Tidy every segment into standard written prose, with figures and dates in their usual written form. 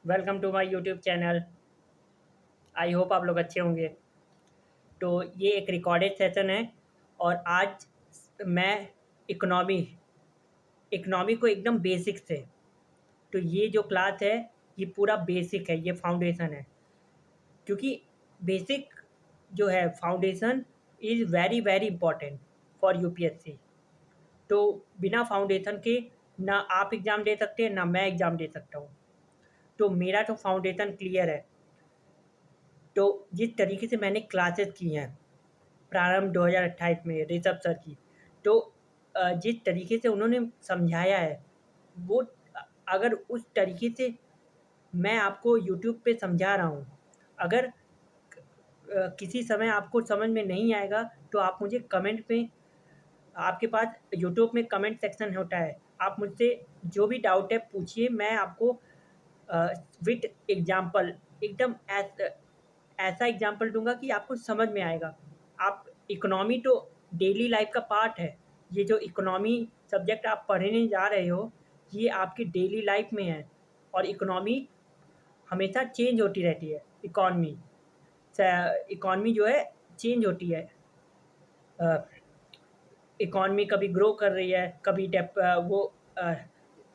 Welcome to my YouTube channel. I hope आप लोग अच्छे होंगे। तो ये एक रिकॉर्डेड सेशन है और आज मैं इकोनॉमी इकोनॉमी को एकदम बेसिक से। तो ये जो क्लास है ये पूरा बेसिक है, ये फाउंडेशन है। क्योंकि बेसिक जो है foundation is very very important for UPSC. तो बिना फाउंडेशन के ना आप एग्ज़ाम दे सकते हैं ना मैं एग्ज़ाम दे सकता हूँ। तो मेरा तो फाउंडेशन क्लियर है। तो जिस तरीके से मैंने क्लासेस की हैं प्रारंभ 2028 में ऋषभ सर की, तो जिस तरीके से उन्होंने समझाया है वो अगर उस तरीके से मैं आपको यूट्यूब पे समझा रहा हूँ, अगर किसी समय आपको समझ में नहीं आएगा तो आप मुझे कमेंट में, आपके पास यूट्यूब में कमेंट सेक्शन होता है, आप मुझसे जो भी डाउट है पूछिए। मैं आपको विथ एग्जाम्पल एकदम ऐसा एग्जाम्पल दूंगा कि आपको समझ में आएगा। आप इकोनॉमी तो डेली लाइफ का पार्ट है। ये जो इकोनॉमी सब्जेक्ट आप पढ़ने जा रहे हो ये आपकी डेली लाइफ में है। और इकोनॉमी हमेशा चेंज होती रहती है। इकॉनमी जो है चेंज होती है। इकॉनमी कभी ग्रो कर रही है, कभी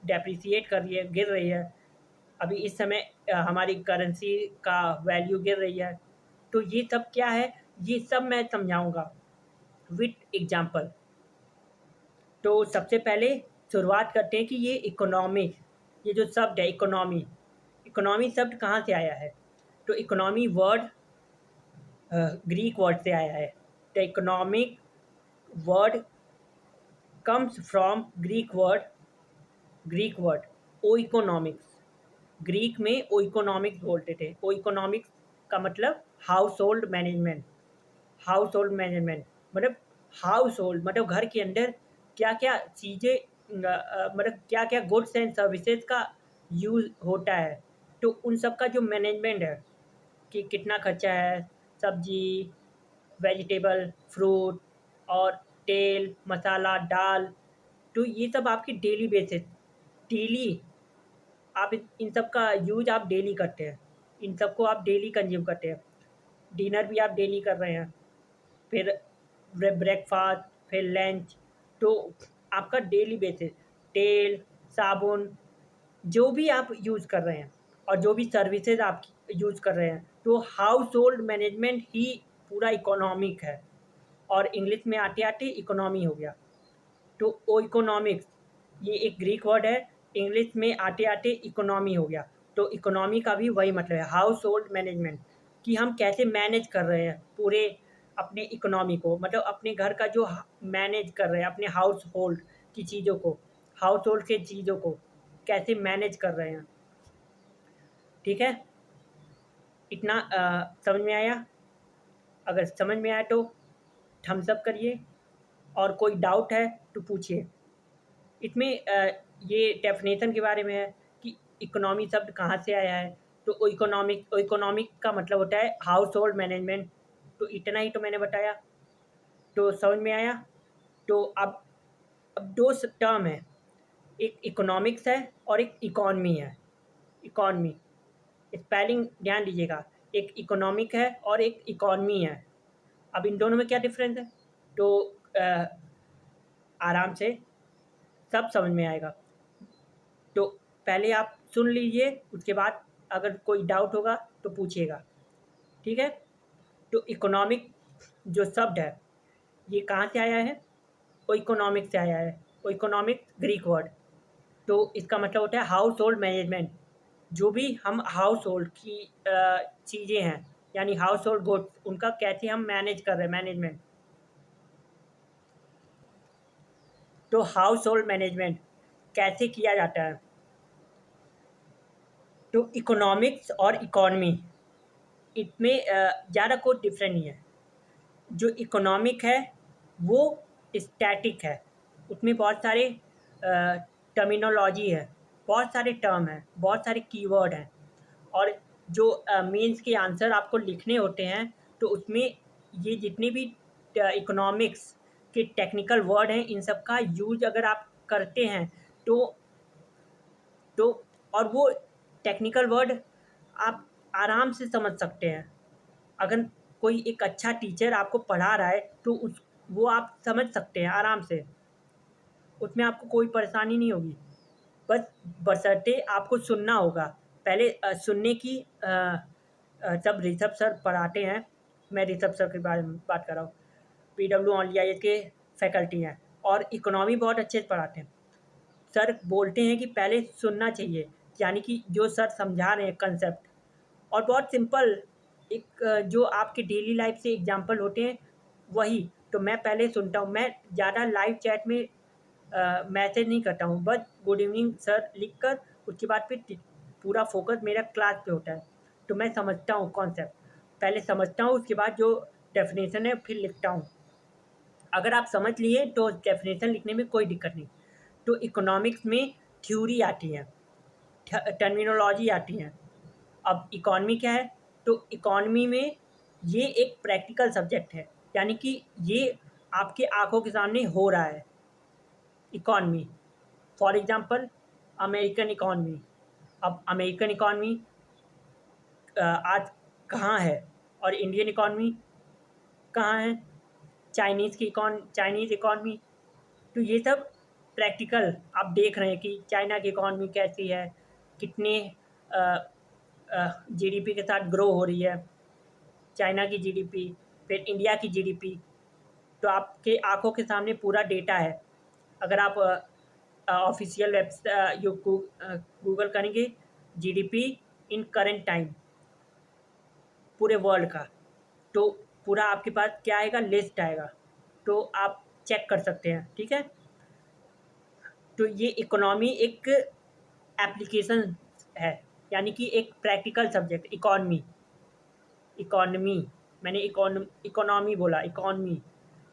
डेप्रिसिएट कर रही है, गिर रही है। अभी इस समय हमारी करेंसी का वैल्यू गिर रही है। तो ये सब क्या है, ये सब मैं समझाऊंगा विथ एग्जांपल। तो सबसे पहले शुरुआत करते हैं कि ये इकोनॉमिक, ये जो शब्द है इकोनॉमी, इकोनॉमी शब्द कहाँ से आया है। तो इकोनॉमी वर्ड ग्रीक वर्ड से आया है। The economic word comes from Greek word oikonomics. Greek में ओइकोनॉमिक्स बोलते थे। ओइकोनॉमिक्स का मतलब household management. Household management मतलब हाउस होल्ड मतलब घर के अंदर क्या क्या चीज़ें, मतलब क्या क्या गुड्स एंड सर्विसेज का यूज़ होता है। तो उन सब का जो मैनेजमेंट है कि कितना खर्चा है, सब्जी, वेजिटेबल, फ्रूट और तेल, मसाला, दाल। तो ये सब आपकी डेली बेसिस, डेली आप इन सब का यूज़ आप डेली करते हैं। इन सब को आप डेली कंज्यूम करते हैं। डिनर भी आप डेली कर रहे हैं, फिर ब्रेकफास्ट, फिर लंच। तो आपका डेली बेसिस तेल, साबुन, जो भी आप यूज़ कर रहे हैं और जो भी सर्विसेज आप यूज़ कर रहे हैं, तो हाउस होल्ड मैनेजमेंट ही पूरा इकोनॉमिक है। और इंग्लिश में आते आते इकोनॉमी हो गया। तो ओ इकोनॉमिक्स ये एक ग्रीक वर्ड है, इंग्लिश में आते आते इकोनॉमी हो गया। तो इकोनॉमी का भी वही मतलब है, हाउस होल्ड मैनेजमेंट, कि हम कैसे मैनेज कर रहे हैं पूरे अपने इकोनॉमी को, मतलब अपने घर का जो मैनेज कर रहे हैं, अपने हाउस होल्ड की चीज़ों को, हाउस होल्ड के चीज़ों को कैसे मैनेज कर रहे हैं। ठीक है, इतना समझ में आया? अगर समझ में आया तो थम्स अप करिए, और कोई डाउट है तो पूछिए। इसमें ये डेफिनेशन के बारे में है कि इकोनॉमी शब्द कहाँ से आया है। तो इकोनॉमिक का मतलब होता है हाउस होल्ड मैनेजमेंट। तो इतना ही तो मैंने बताया। तो समझ में आया? तो अब दो टर्म है, एक इकोनॉमिक्स है और एक इकॉनमी है। इकॉनमी स्पेलिंग ध्यान दीजिएगा, एक इकोनॉमिक है और एक इकॉनमी है। अब इन दोनों में क्या डिफरेंस है तो अ, आराम से सब समझ में आएगा। तो पहले आप सुन लीजिए, उसके बाद अगर कोई डाउट होगा तो पूछिएगा। ठीक है? तो इकोनॉमिक जो शब्द है ये कहाँ से आया है? वो इकोनॉमिक से आया है। वो इकोनॉमिक ग्रीक वर्ड। तो इसका मतलब होता है हाउस होल्ड मैनेजमेंट। जो भी हम हाउस होल्ड की चीज़ें हैं, यानी हाउस होल्ड गुड्स, उनका कैसे हम मैनेज कर रहे हैं, मैनेजमेंट। तो हाउस होल्ड मैनेजमेंट कैसे किया जाता है। तो इकोनॉमिक्स और इकॉनमी, इसमें ज़्यादा कोई डिफरेंस नहीं है। जो इकोनॉमिक है वो स्टैटिक है, उसमें बहुत सारे टर्मिनोलॉजी है, बहुत सारे टर्म हैं, बहुत सारे कीवर्ड हैं। और जो मेंस के आंसर आपको लिखने होते हैं तो उसमें ये जितने भी इकोनॉमिक्स के टेक्निकल वर्ड हैं इन सब का यूज अगर आप करते हैं तो तो और वो टेक्निकल वर्ड आप आराम से समझ सकते हैं। अगर कोई एक अच्छा टीचर आपको पढ़ा रहा है तो उस वो आप समझ सकते हैं आराम से, उसमें आपको कोई परेशानी नहीं होगी। बस बशर्ते आपको सुनना होगा। पहले सुनने की जब ऋषभ सर पढ़ाते हैं, मैं ऋषभ सर के बारे में बात कर रहा हूँ, PWIS के फैकल्टी हैं और इकोनॉमी बहुत अच्छे से पढ़ाते हैं। सर बोलते हैं कि पहले सुनना चाहिए, यानी कि जो सर समझा रहे हैं कंसेप्ट, और बहुत सिंपल एक जो आपके डेली लाइफ से एग्जांपल होते हैं वही, तो मैं पहले सुनता हूँ। मैं ज़्यादा लाइव चैट में मैसेज नहीं करता हूँ, बस गुड इवनिंग सर लिख कर उसके बाद फिर पूरा फोकस मेरा क्लास पे होता है। तो मैं समझता हूँ कॉन्सेप्ट, पहले समझता हूँ, उसके बाद जो डेफिनेशन है फिर लिखता हूँ। अगर आप समझ लिए तो डेफिनेशन लिखने में कोई दिक्कत नहीं। तो इकोनॉमिक्स में थ्योरी आती है, टर्मिनोलॉजी आती है। अब इकॉनमी क्या है? तो इकॉनमी में ये एक प्रैक्टिकल सब्जेक्ट है, यानी कि ये आपके आंखों के सामने हो रहा है। Economy for example American economy. अब अमेरिकन इकॉनमी आज कहाँ है और इंडियन इकॉनमी कहाँ है, चाइनीज़ इकॉनमी। तो ये सब प्रैक्टिकल आप देख रहे हैं कि चाइना की इकॉनमी कैसी है, कितने जीडीपी के साथ ग्रो हो रही है, चाइना की जीडीपी, फिर इंडिया की जीडीपी। तो आपके आंखों के सामने पूरा डेटा है। अगर आप ऑफिशियल गूगल करेंगे जीडीपी इन करंट टाइम पूरे वर्ल्ड का, तो पूरा आपके पास क्या आएगा, लिस्ट आएगा, तो आप चेक कर सकते हैं। ठीक है, तो ये इकोनॉमी एक एप्लीकेशन है, यानी कि एक प्रैक्टिकल सब्जेक्ट इकॉनमी। इकॉनमी मैंने इकोनॉमी बोला, इकॉनमी।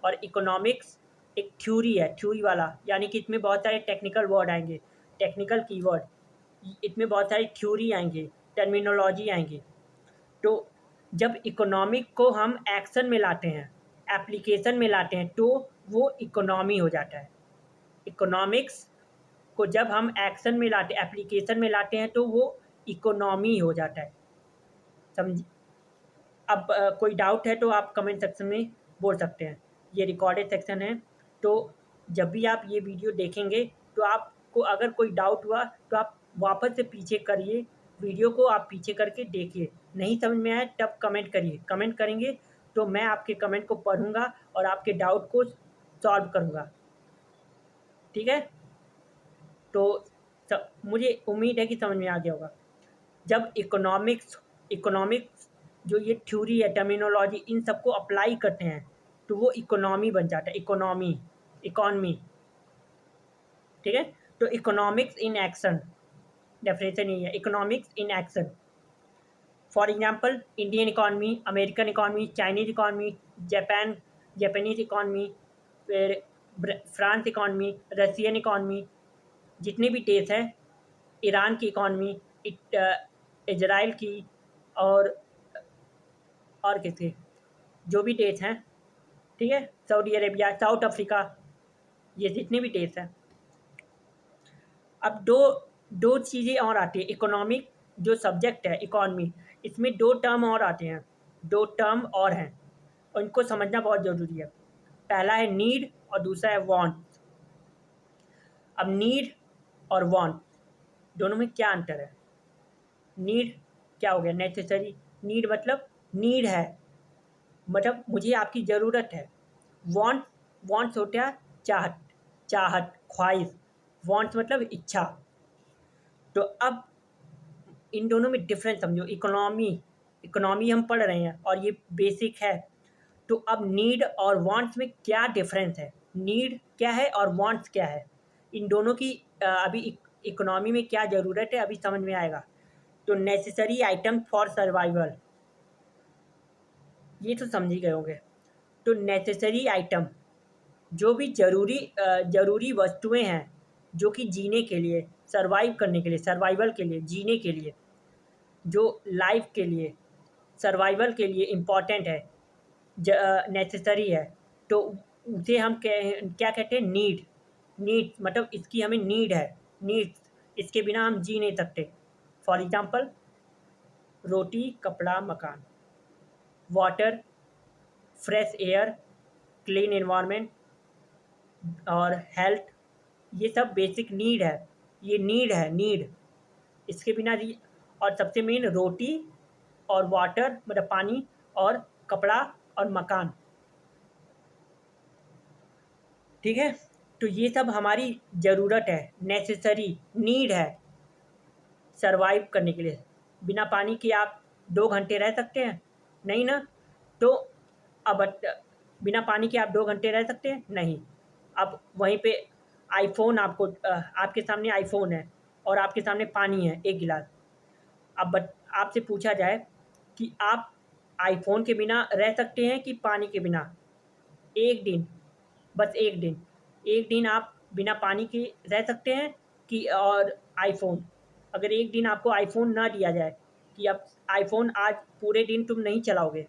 और इकोनॉमिक्स एक थ्योरी है, थ्योरी वाला, यानी कि इसमें बहुत सारे टेक्निकल वर्ड आएंगे, टेक्निकल कीवर्ड, इसमें बहुत सारी थ्योरी आएंगी, टर्मिनोलॉजी आएंगी। तो जब इकोनॉमिक को हम एक्शन में लाते हैं, एप्लीकेशन में लाते हैं, तो वो इकोनॉमी हो जाता है। इकोनॉमिक्स को जब हम एक्शन में लाते, एप्लीकेशन में लाते हैं, तो वो इकोनॉमी हो जाता है। समझ? अब कोई डाउट है तो आप कमेंट सेक्शन में बोल सकते हैं। ये रिकॉर्डेड सेक्शन है, तो जब भी आप ये वीडियो देखेंगे तो आपको अगर कोई डाउट हुआ तो आप वापस से पीछे करिए, वीडियो को आप पीछे करके देखिए। नहीं समझ में आए तब कमेंट करिए, कमेंट करेंगे तो मैं आपके कमेंट को पढ़ूंगा और आपके डाउट को सॉल्व करूंगा। ठीक है, तो मुझे उम्मीद है कि समझ में आ गया होगा। जब इकोनॉमिक्स जो ये थ्योरी है, टर्मिनोलॉजी, इन सबको अप्लाई करते हैं तो वो इकोनॉमी बन जाता है, इकॉनमी। ठीक है, तो इकोनॉमिक्स इन एक्शन, डेफिनेशन नहीं है, economics in action. For example Indian economy, American economy, Chinese economy, Japanese economy, फिर फ्रांस इकॉनमी, रशियन इकॉनमी, जितने भी देश हैं, ईरान की इकॉनमी, इजराइल की, और किसी जो भी देश हैं, ठीक है, सऊदी अरेबिया, साउथ अफ्रीका, ये जितने भी देश हैं। अब दो दो चीज़ें और आती है, इकोनॉमिक जो सब्जेक्ट है इकॉनमी, इसमें दो टर्म और आते हैं, दो टर्म और हैं और इनको समझना बहुत ज़रूरी है। पहला है नीड और दूसरा है वांट। अब नीड और वांट दोनों में क्या अंतर है? नीड क्या हो गया, नेसेसरी। नीड मतलब नीड है, मतलब मुझे आपकी ज़रूरत है। वांट वांट्स होता है चाहत, ख्वाहिश। वांट्स मतलब इच्छा। तो अब इन दोनों में डिफरेंस समझो। इकोनॉमी हम पढ़ रहे हैं और ये बेसिक है। तो अब नीड और वांट्स में क्या डिफरेंस है, नीड क्या है और वांट्स क्या है, इन दोनों की अभी इकोनॉमी में क्या ज़रूरत है अभी समझ में आएगा। तो नेसेसरी आइटम फॉर सर्वाइवल, ये तो समझ ही गए होंगे। तो नेसेसरी आइटम जो भी ज़रूरी वस्तुएं हैं जो कि जीने के लिए, सर्वाइव करने के लिए, सर्वाइवल के लिए, जीने के लिए, जो लाइफ के लिए, सर्वाइवल के लिए इम्पॉर्टेंट है, नेसेसरी है, तो उसे हम क्या कहते हैं, नीड मतलब इसकी हमें नीड है, नीड्स, इसके बिना हम जी नहीं सकते। फॉर एग्जाम्पल रोटी कपड़ा मकान, water, fresh air, clean environment और हेल्थ, ये सब बेसिक नीड है। ये नीड है, नीड। इसके बिना और सबसे मेन रोटी और वाटर मतलब पानी और कपड़ा और मकान, ठीक है। तो ये सब हमारी ज़रूरत है, नेसेसरी नीड है सरवाइव करने के लिए। बिना पानी के आप 2 घंटे रह सकते हैं? नहीं ना। तो अब बिना पानी के आप 2 घंटे रह सकते हैं? नहीं। अब वहीं पे आईफोन आपके सामने आईफोन है और आपके सामने पानी है 1 गिलास। अब आपसे पूछा जाए कि आप आईफोन के बिना रह सकते हैं कि पानी के बिना? 1 दिन, बस 1 दिन। 1 दिन आप बिना पानी के रह सकते हैं कि और आईफ़ोन? अगर 1 दिन आपको आईफ़ोन ना दिया जाए कि अब आईफ़ोन आज पूरे दिन तुम नहीं चलाओगे,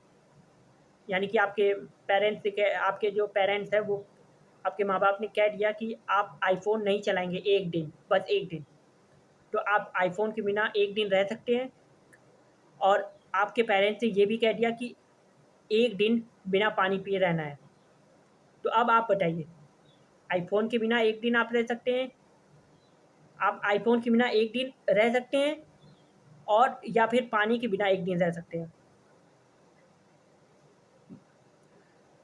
यानी कि आपके जो पेरेंट्स हैं वो आपके माँ-बाप ने कह दिया कि आप आईफ़ोन नहीं चलाएँगे 1 दिन, बस 1 दिन। तो आप आईफ़ोन के बिना 1 दिन रह सकते हैं? और आपके पेरेंट्स ने ये भी कह दिया कि 1 दिन बिना पानी पिए रहना है। तो अब आप बताइए, आईफ़ोन के बिना 1 दिन आप रह सकते हैं? आप आईफ़ोन के बिना 1 दिन रह सकते हैं और या फिर पानी के बिना 1 दिन रह सकते हैं?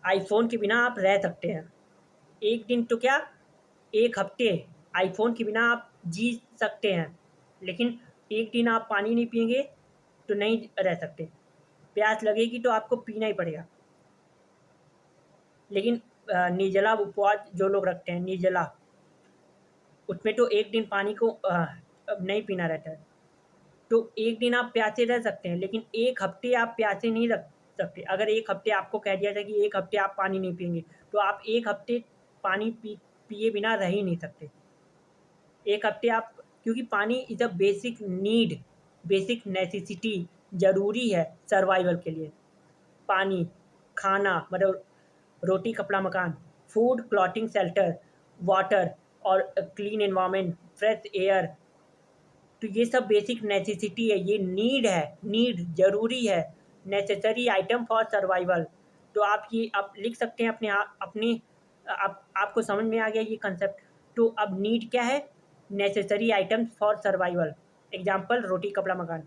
आईफ़ोन के बिना आप रह सकते हैं। 1 दिन तो क्या, 1 हफ़्ते आईफ़ोन के बिना आप जी सकते हैं, लेकिन 1 दिन आप पानी नहीं पिएँगे तो नहीं रह सकते। प्यास लगेगी तो आपको पीना ही पड़ेगा। लेकिन निर्जला उपवास जो लोग रखते हैं, निर्जला, उसमें तो 1 दिन पानी को नहीं पीना रहता है। तो 1 दिन आप प्यासे रह सकते हैं, लेकिन 1 हफ़्ते आप प्यासे नहीं रख सकते। अगर 1 हफ़्ते आपको कह दिया जाए कि 1 हफ़्ते आप पानी नहीं पिएँगे, तो आप 1 हफ़्ते पानी पिए बिना रह ही नहीं सकते। 1 हफ़्ते आप, क्योंकि पानी is a basic need, basic necessity, ज़रूरी है सर्वाइवल के लिए। पानी, खाना मतलब रोटी, कपड़ा, मकान, फूड, क्लॉथिंग, शेल्टर, वाटर और क्लीन एनवायरनमेंट, फ्रेश एयर, तो ये सब बेसिक नेसेसिटी है, ये नीड है, नीड ज़रूरी है, नेसेसरी आइटम फॉर सर्वाइवल। तो आप लिख सकते हैं अपनी आपको समझ में आ गया ये कंसेप्ट। तो अब नीड क्या है? Necessary items for survival. Example रोटी कपड़ा मकान,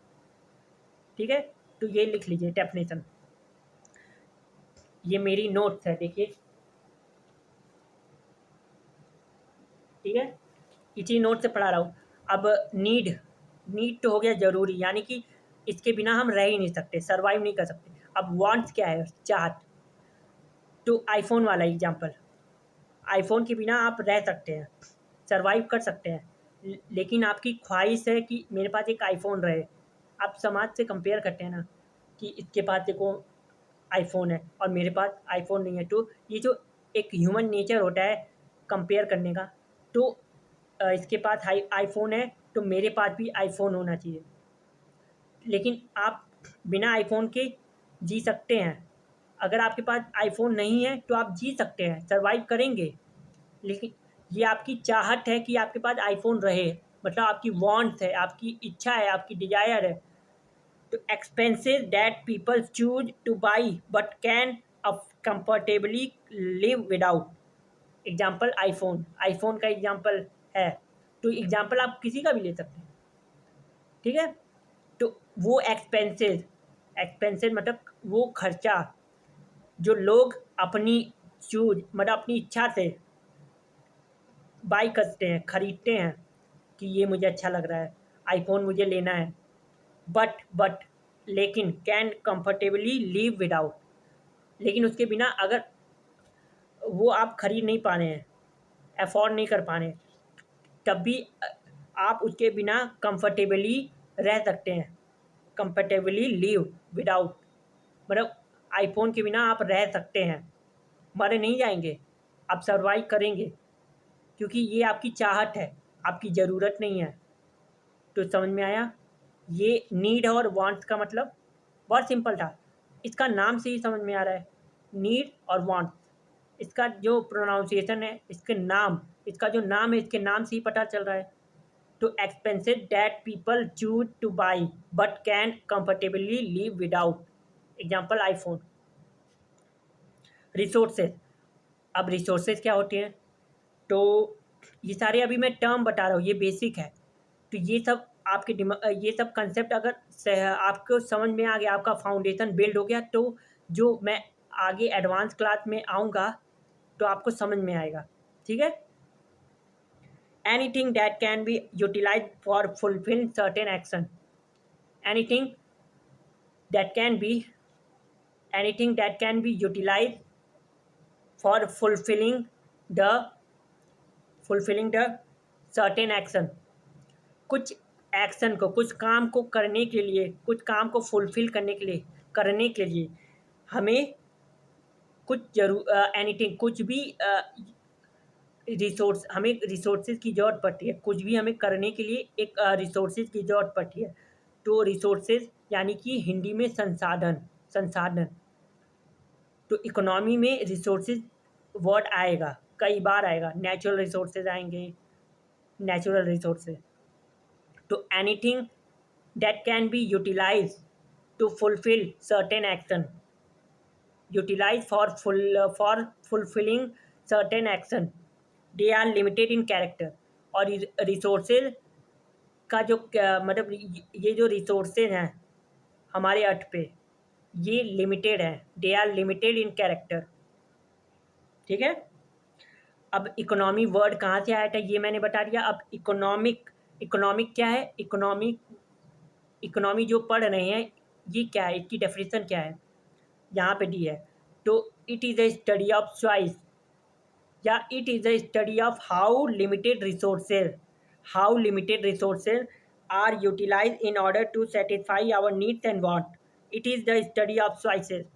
ठीक है। तो ये लिख लीजिए डेफिनेशन। ये मेरी नोट्स है, देखिए, ठीक है। इसी नोट से पढ़ा रहा हूँ। अब नीड, नीड तो हो गया ज़रूरी, यानी कि इसके बिना हम रह ही नहीं सकते, सर्वाइव नहीं कर सकते। अब वांट्स क्या है? चाहत। तो आईफ़ोन वाला एग्जांपल, आईफ़ोन के बिना आप रह सकते हैं, सर्वाइव कर सकते हैं, लेकिन आपकी ख्वाहिश है कि मेरे पास एक आईफ़ोन रहे। आप समाज से कंपेयर करते हैं ना कि इसके पास देखो आईफ़ोन है और मेरे पास आईफ़ोन नहीं है। तो ये जो एक ह्यूमन नेचर होता है कंपेयर करने का, तो इसके पास आईफ़ोन है तो मेरे पास भी आईफ़ोन होना चाहिए। लेकिन आप बिना आईफ़ोन के जी सकते हैं। अगर आपके पास आईफ़ोन नहीं है तो आप जी सकते हैं, सर्वाइव करेंगे। लेकिन ये आपकी चाहत है कि आपके पास आईफ़ोन रहे, मतलब आपकी वांट्स है, आपकी इच्छा है, आपकी डिज़ायर है। तो expenses that people choose two by but can comfortably live without. Example iPhone, iPhone का एग्जाम्पल है। तो एग्जाम्पल आप किसी का भी ले सकते हैं, ठीक है। तो वो एक्सपेंसेस, एक्सपेंसेस मतलब वो खर्चा जो लोग अपनी चूज़ मतलब अपनी इच्छा से बाई करते हैं, खरीदते हैं कि ये मुझे अच्छा लग रहा है, आईफ़ोन मुझे लेना है। बट लेकिन कैन कंफर्टेबली लिव विदाउट, लेकिन उसके बिना अगर वो आप खरीद नहीं पा रहे हैं, अफ़ोर्ड नहीं कर पा रहे हैं, तब भी आप उसके बिना कंफर्टेबली रह सकते हैं। कंफर्टेबली लिव विदाउट मतलब आईफ़ोन के बिना आप रह सकते हैं, मर नहीं जाएँगे, आप सर्वाइव करेंगे, क्योंकि ये आपकी चाहत है, आपकी ज़रूरत नहीं है। तो समझ में आया? ये नीड और वांट्स का मतलब बहुत सिंपल था। इसका नाम से ही समझ में आ रहा है, नीड और वांट्स। इसका जो प्रोनाउंसिएशन है, इसका जो नाम है, इसके नाम से ही पता चल रहा है। to expenses that people choose to buy but can comfortably live without. Example iPhone. Resources, अब रिसोर्सेज क्या होते हैं? तो ये सारे अभी मैं टर्म बता रहा हूँ, ये बेसिक है। तो ये सब आपके ये सब कंसेप्ट अगर आपको समझ में आ गया, आपका फाउंडेशन बिल्ड हो गया, तो जो मैं आगे एडवांस क्लास में आऊँगा तो आपको समझ में आएगा। ठीक है? Anything that can be utilise for fulfil certain action. Anything that can be anything that can be utilise for fulfilling the certain action. कुछ एक्शन को, कुछ काम को करने के लिए, कुछ काम को फुलफिल करने के लिए हमें कुछ एनीथिंग, कुछ भी हमें रिसोर्सेज की ज़रूरत पड़ती है। कुछ भी हमें करने के लिए एक रिसोर्सेज की ज़रूरत पड़ती है। तो रिसोर्सेज यानी कि हिंदी में संसाधन। तो इकोनॉमी में रिसोर्सेज वर्ड आएगा, कई बार आएगा। नेचुरल रिसोर्सेज आएंगे, नेचुरल रिसोर्सेज। तो anything that can be utilise to fulfil certain action, utilise for fulfilling certain action, they are limited in character. और रिसोर्सेज का जो मतलब ये जो रिसोर्सेज हैं हमारे अर्थ पे, ये लिमिटेड है, they are limited in character. ठीक है? अब इकोनॉमी वर्ड कहाँ से आया था ये मैंने बता दिया। अब इकोनॉमिक क्या है? इकोनॉमी जो पढ़ रहे हैं ये क्या है, इसकी डेफिनेशन क्या है, यहाँ पे दी है। तो it is a study of choice, या it is a study of how limited resources are utilise in order to satisfy our needs and want. It is the study of choices.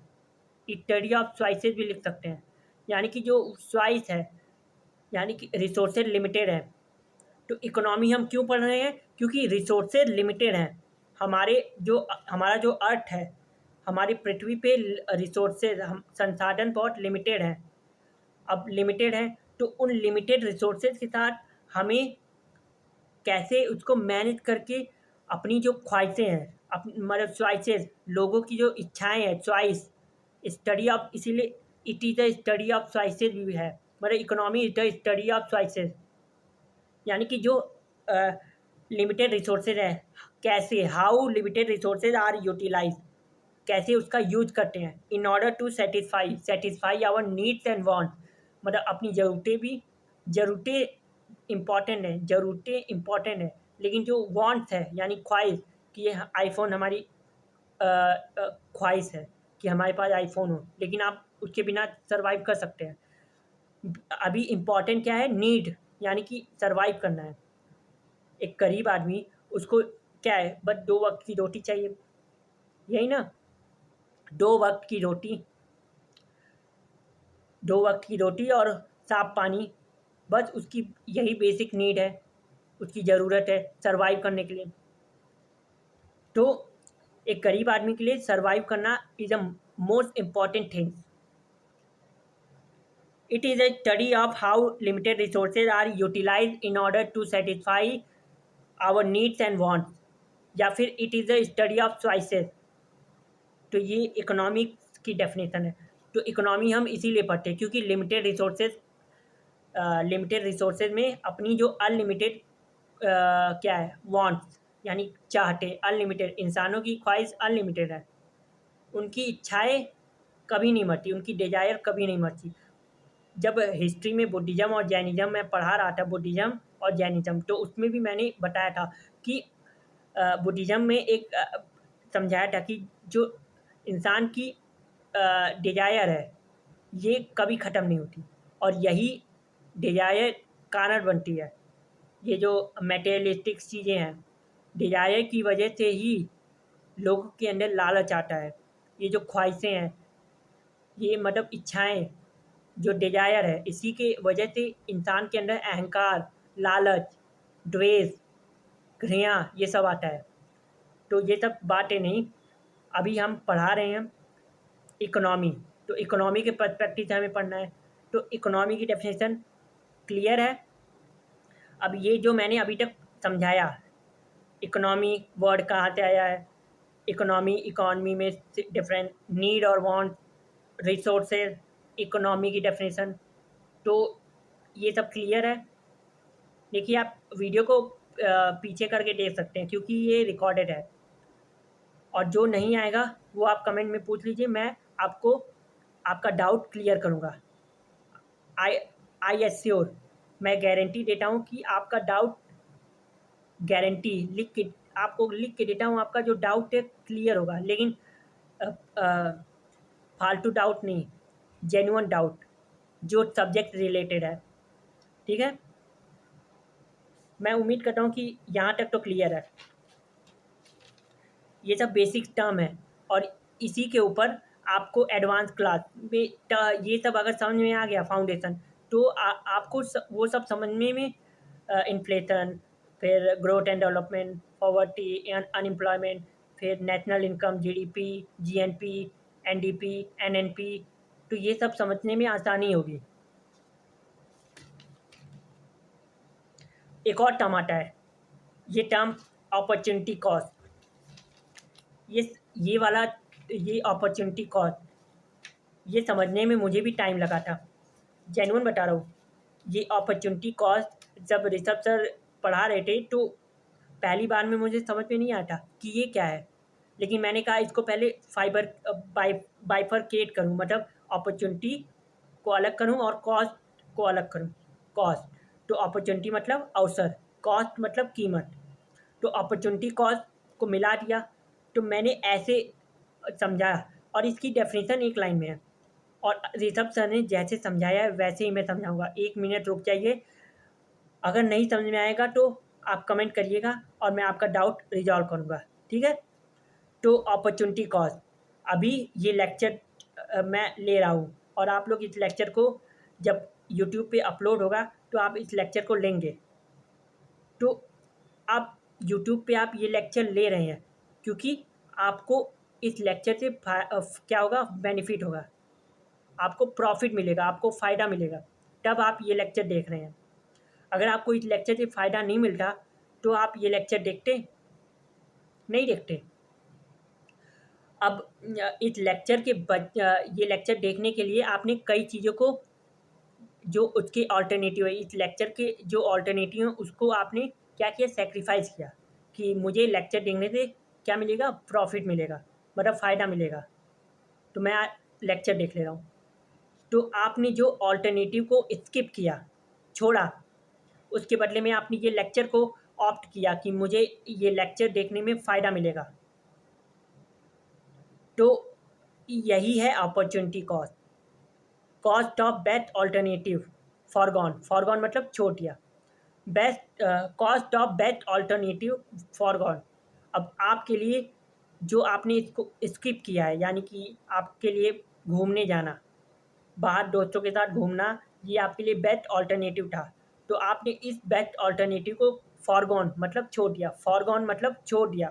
Study of choices भी लिख सकते हैं, यानी कि जो choice है, यानी कि रिसोर्सेज लिमिटेड है। तो इकोनॉमी हम क्यों पढ़ रहे हैं? क्योंकि रिसोर्सेज लिमिटेड हैं। हमारा जो अर्थ है, हमारी पृथ्वी पे रिसोर्सेज, हम संसाधन बहुत लिमिटेड हैं। अब लिमिटेड है तो उन लिमिटेड रिसोर्सेज के साथ हमें कैसे उसको मैनेज करके अपनी जो ख्वाहिशें हैं, मतलब चॉइसेस, लोगों की जो इच्छाएं हैं, चॉइस, स्टडी ऑफ, इसीलिए it is the study of choices भी है। मतलब economy is the study of choices, यानी कि जो लिमिटेड रिसोर्सेज है, कैसे, how limited resources are utilise, कैसे उसका यूज करते हैं in order to satisfy our needs and want. मतलब अपनी ज़रूरतें इम्पॉर्टेंट है, लेकिन जो वांट्स है यानी ख्वाहिश, कि ये आईफोन हमारी ख्वाहिश है कि हमारे पास आईफोन हो, लेकिन आप उसके बिना सर्वाइव कर सकते हैं। अभी इम्पॉर्टेंट क्या है? नीड, यानी कि सर्वाइव करना है। एक गरीब आदमी, उसको क्या है, बस 2 वक्त की रोटी चाहिए, यही ना? 2 वक्त की रोटी और साफ पानी, बस उसकी यही बेसिक नीड है, उसकी ज़रूरत है सर्वाइव करने के लिए। तो एक गरीब आदमी के लिए सर्वाइव करना is a most important thing. It is a study of how limited resources are utilise in order to satisfy our needs and wants, या फिर it is a study of choices. तो ये इकोनॉमिक्स की definition है। तो economy हम इसीलिए पढ़ते हैं क्योंकि लिमिटेड रिसोर्सेज में अपनी जो अनलिमिटेड क्या है, वांट्स, यानी चाहते, अनलिमिटेड, इंसानों की ख्वाहिश अनलिमिटेड है। उनकी इच्छाएं कभी नहीं मरती, उनकी डिजायर कभी नहीं मरती। जब हिस्ट्री में बुद्धिज़्म और जैनिज़्म मैं पढ़ा रहा था, बुद्धिज़्म और जैनिज़्म, तो उसमें भी मैंने बताया था कि बुद्धिज़्म में एक समझाया था कि जो इंसान की डिजायर है ये कभी ख़त्म नहीं होती, और यही डिजायर कारण बनती है। ये जो मटेरियलिस्टिक चीज़ें हैं, डिजायर की वजह से ही लोगों के अंदर लालच आता है। ये जो ख्वाहिशें हैं, ये मतलब इच्छाएं, जो डिजायर है, इसी के वजह से इंसान के अंदर अहंकार, लालच, द्वेष, घृणा, ये सब आता है। तो ये सब बातें नहीं, अभी हम पढ़ा रहे हैं इकोनॉमी। तो इकोनॉमी के पर्सपेक्टिव से हमें पढ़ना है। तो इकोनॉमी की डेफिनेशन क्लियर है। अब ये जो मैंने अभी तक समझाया इकोनॉमी वर्ड कहाँ से आया है, इकॉनमी में डिफरेंट नीड और वांट, रिसोर्सेज, इकोनॉमी की डेफिनेशन। तो ये सब क्लियर है। देखिए आप वीडियो को पीछे करके देख सकते हैं क्योंकि ये रिकॉर्डेड है, और जो नहीं आएगा वो आप कमेंट में पूछ लीजिए, मैं आपको आपका डाउट क्लियर करूँगा। आई आई एश्योर, मैं गारंटी देता हूँ कि आपका डाउट, गारंटी आपको लिख के देता हूँ, आपका जो डाउट है क्लियर होगा। लेकिन फालतू डाउट नहीं, जेन्युइन डाउट जो सब्जेक्ट रिलेटेड है। ठीक है, मैं उम्मीद करता हूँ कि यहाँ तक तो क्लियर है। ये सब बेसिक टर्म है, और इसी के ऊपर आपको एडवांस क्लास में ये सब अगर समझ में आ गया फाउंडेशन, तो आपको वो सब समझने में इन्फ्लेशन, फिर growth and development, poverty and unemployment, फिर national income, GDP, GNP, NDP, NNP, तो ये सब समझने में आसानी होगी। एक और टर्म आता है, ये टर्म अपॉर्चुनिटी कॉस्ट। ये वाला, ये अपॉर्चुनिटी कॉस्ट, ये समझने में मुझे भी टाइम लगा था, जेन्युइन बता रहा हूँ। ये अपॉर्चुनिटी कॉस्ट जब ऋषभ सर पढ़ा रहे थे तो पहली बार में मुझे समझ में नहीं आता कि ये क्या है। लेकिन मैंने कहा इसको पहले बाइफरकेट करूँ, मतलब अपॉर्चुनिटी को अलग करूँ और कॉस्ट को अलग करूँ। कॉस्ट तो अपॉर्चुनिटी मतलब अवसर, कॉस्ट मतलब कीमत। तो अपॉर्चुनिटी कॉस्ट को मिला दिया, तो मैंने ऐसे समझाया, और इसकी डेफिनेशन एक लाइन में है, और ऋषभ सर ने जैसे समझाया है वैसे ही मैं समझाऊंगा। 1 मिनट रुक जाइए, अगर नहीं समझ में आएगा तो आप कमेंट करिएगा और मैं आपका डाउट रिजॉल्व करूँगा। ठीक है, तो अपॉर्चुनिटी कॉस्ट, अभी ये लेक्चर मैं ले रहा हूँ, और आप लोग इस लेक्चर को जब यूट्यूब पे अपलोड होगा तो आप इस लेक्चर को लेंगे। तो आप यूट्यूब पे आप ये लेक्चर ले रहे हैं क्योंकि आपको इस लेक्चर से क्या होगा, बेनिफिट होगा, आपको प्रॉफिट मिलेगा, आपको फ़ायदा मिलेगा, तब आप ये लेक्चर देख रहे हैं। अगर आपको इस लेक्चर से फ़ायदा नहीं मिलता तो आप ये लेक्चर देखते नहीं देखते। अब इस लेक्चर के ये लेक्चर देखने के लिए आपने कई चीज़ों को, जो उसके अल्टरनेटिव है, इस लेक्चर के जो अल्टरनेटिव हैं उसको आपने क्या किया, सेक्रीफाइस किया कि मुझे लेक्चर देखने से क्या मिलेगा, प्रॉफिट मिलेगा, मतलब फ़ायदा मिलेगा, तो मैं लेक्चर देख ले रहा हूँ। तो आपने जो अल्टरनेटिव को स्किप किया, छोड़ा, उसके बदले में आपने ये लेक्चर को ऑप्ट किया कि मुझे ये लेक्चर देखने में फ़ायदा मिलेगा, तो यही है opportunity cost. Cost of best alternative foregone, foregone मतलब छोड़ दिया, best cost of best alternative foregone. अब आपके लिए जो आपने इसको स्किप किया है, यानी कि आपके लिए घूमने जाना, बाहर दोस्तों के साथ घूमना, ये आपके लिए बेस्ट ऑल्टरनेटिव था, तो आपने इस बेस्ट ऑल्टरनेटिव को फॉरगॉन मतलब छोड़ दिया, फॉरगॉन मतलब छोड़ दिया।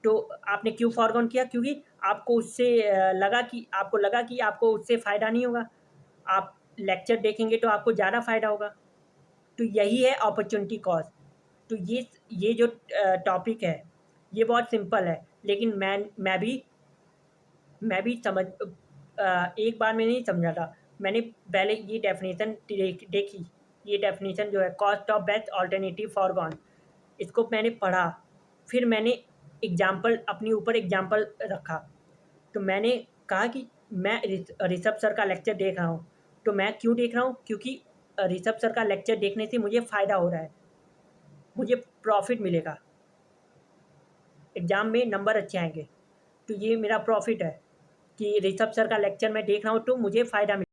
तो आपने क्यों फॉरगॉन किया, क्योंकि आपको उससे आपको लगा कि आपको उससे फ़ायदा नहीं होगा, आप लेक्चर देखेंगे तो आपको ज़्यादा फ़ायदा होगा। तो यही है अपॉर्चुनिटी कॉस्ट। तो ये जो टॉपिक है ये बहुत सिंपल है, लेकिन मैं भी एक बार में नहीं समझा था। मैंने पहले ये डेफिनेशन देखी, ये डेफिनेशन जो है cost of best alternative foregone, इसको मैंने पढ़ा, फिर मैंने एग्जाम्पल अपने ऊपर एग्जाम्पल रखा। तो मैंने कहा कि मैं ऋषभ सर का लेक्चर देख रहा हूँ, तो मैं क्यों देख रहा हूँ, क्योंकि ऋषभ सर का लेक्चर देखने से मुझे फ़ायदा हो रहा है, मुझे प्रॉफिट मिलेगा, एग्ज़ाम में नंबर अच्छे आएंगे, तो ये मेरा प्रॉफिट है कि ऋषभ सर का लेक्चर मैं देख रहा हूँ तो मुझे फ़ायदा मिले।